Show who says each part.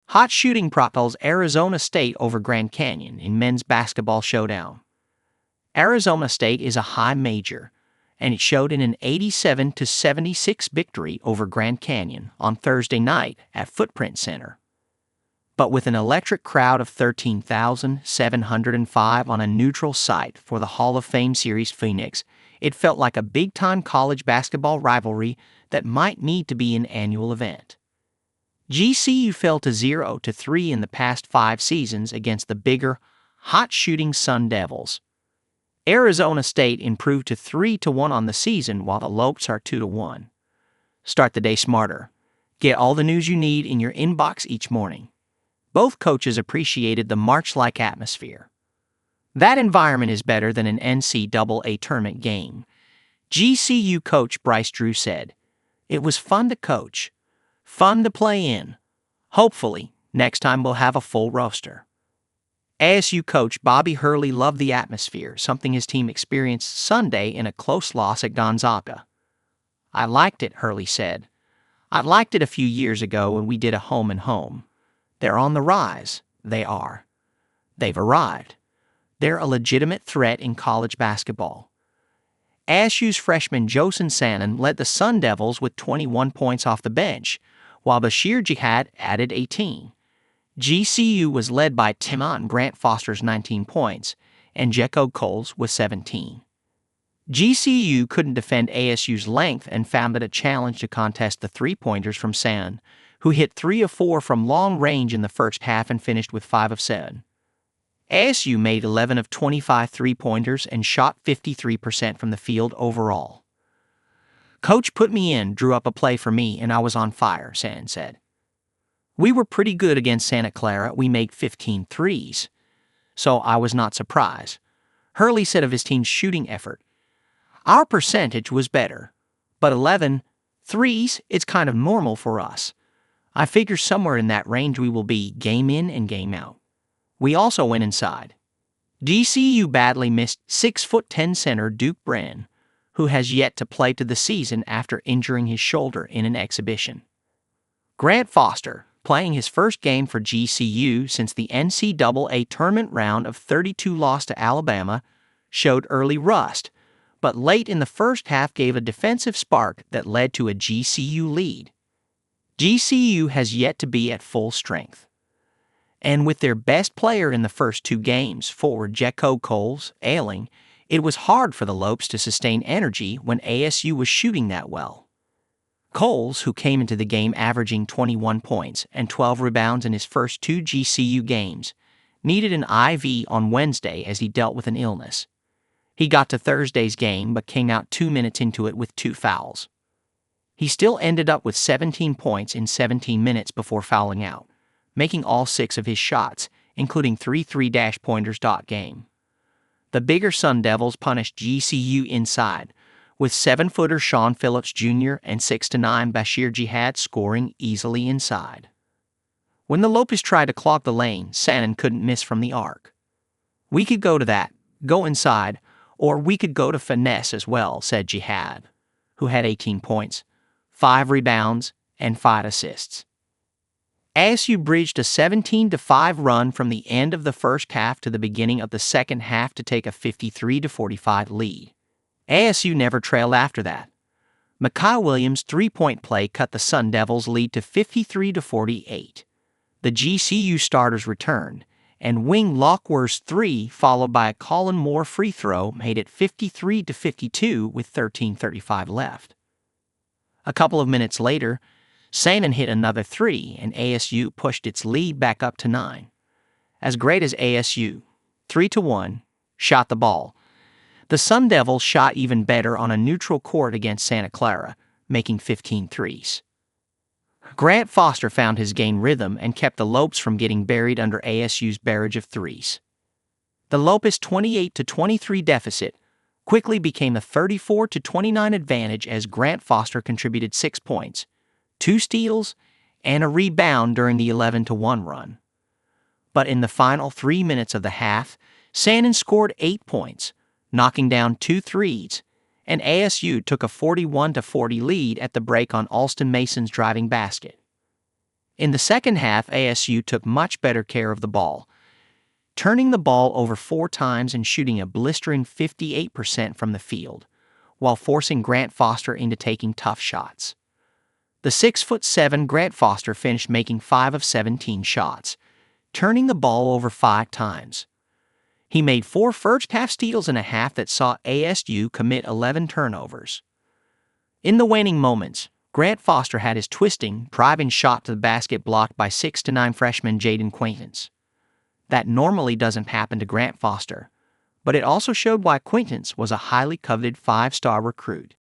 Speaker 1: Hot shooting propels Arizona State over Grand Canyon in men's basketball showdown. Arizona State is a high major, and it showed in an 87-76 victory over Grand Canyon on Thursday night at Footprint Center. But with an electric crowd of 13,705 on a neutral site for the Hall of Fame Series Phoenix, it felt like a big-time college basketball rivalry that might need to be an annual event. GCU fell to 0-3 in the past 5 seasons against the bigger, hot-shooting Sun Devils. Arizona State improved to 3-1 on the season while the Lopes are 2-1. Start the day smarter. Get all the news you need in your inbox each morning. Both coaches appreciated the March-like atmosphere. That environment is better than an NCAA tournament game. GCU coach Bryce Drew said, "It was fun to coach. Fun to play in. Hopefully, next time we'll have a full roster." ASU coach Bobby Hurley loved the atmosphere, something his team experienced Sunday in a close loss at Gonzaga. "I liked it," Hurley said. "I liked it a few years ago when we did a home-and-home. They're on the rise. They are. They've arrived. They're a legitimate threat in college basketball." ASU's freshman Josen Sannon led the Sun Devils with 21 points off the bench, while Bashir Jihad added 18. GCU was led by Timon Grant Foster's 19 points and Jekko Coles with 17. GCU couldn't defend ASU's length and found it a challenge to contest the three-pointers from Sannon, who hit 3 of 4 from long range in the first half and finished with 5 of 7. ASU made 11 of 25 three-pointers and shot 53% from the field overall. "Coach put me in, drew up a play for me, and I was on fire," Sannon said. "We were pretty good against Santa Clara. We made 15 threes. So I was not surprised." Hurley said of his team's shooting effort, "Our percentage was better, but 11 threes, it's kind of normal for us. I figure somewhere in that range we will be game in and game out. We also went inside." GCU badly missed 6'10" center Duke Bren, who has yet to play to the season after injuring his shoulder in an exhibition. Grant Foster, playing his first game for GCU since the NCAA tournament round of 32 loss to Alabama, showed early rust, but late in the first half gave a defensive spark that led to a GCU lead. GCU has yet to be at full strength. And with their best player in the first 2 games, forward Jekko Coles, ailing, it was hard for the Lopes to sustain energy when ASU was shooting that well. Coles, who came into the game averaging 21 points and 12 rebounds in his first 2 GCU games, needed an IV on Wednesday as he dealt with an illness. He got to Thursday's game but came out 2 minutes into it with 2 fouls. He still ended up with 17 points in 17 minutes before fouling out, making all 6 of his shots, including 3 three-pointers. Game. The bigger Sun Devils punished GCU inside, with 7-footer Sean Phillips Jr. and 6'9" Bashir Jihad scoring easily inside. When the Lopes tried to clog the lane, Sannon couldn't miss from the arc. "We could go to that, go inside, or we could go to finesse as well," said Jihad, who had 18 points, 5 rebounds, and 5 assists. ASU bridged a 17-5 run from the end of the first half to the beginning of the second half to take a 53-45 lead. ASU never trailed after that. Mekhi Williams' three-point play cut the Sun Devils' lead to 53-48. The GCU starters returned, and wing Lockworth's 3, followed by a Colin Moore free throw, made it 53-52 with 13:35 left. A couple of minutes later, Sannon hit another 3, and ASU pushed its lead back up to 9. As great as ASU, 3-1, shot the ball, the Sun Devils shot even better on a neutral court against Santa Clara, making 15 threes. Grant Foster found his game rhythm and kept the Lopes from getting buried under ASU's barrage of threes. The Lopes' 28-23 deficit quickly became a 34-29 advantage as Grant Foster contributed 6 points, 2 steals, and a rebound during the 11-1 run. But in the final 3 minutes of the half, Sannon scored 8 points, knocking down 2 threes, and ASU took a 41-40 lead at the break on Alston Mason's driving basket. In the second half, ASU took much better care of the ball, turning the ball over 4 times and shooting a blistering 58% from the field, while forcing Grant Foster into taking tough shots. The 6'7" Grant Foster finished making 5 of 17 shots, turning the ball over 5 times. He made 4 first-half steals in a half that saw ASU commit 11 turnovers. In the waning moments, Grant Foster had his twisting, driving shot to the basket blocked by 6'9" freshman Jaden Quaintance. That normally doesn't happen to Grant Foster, but it also showed why Quaintance was a highly coveted 5-star recruit.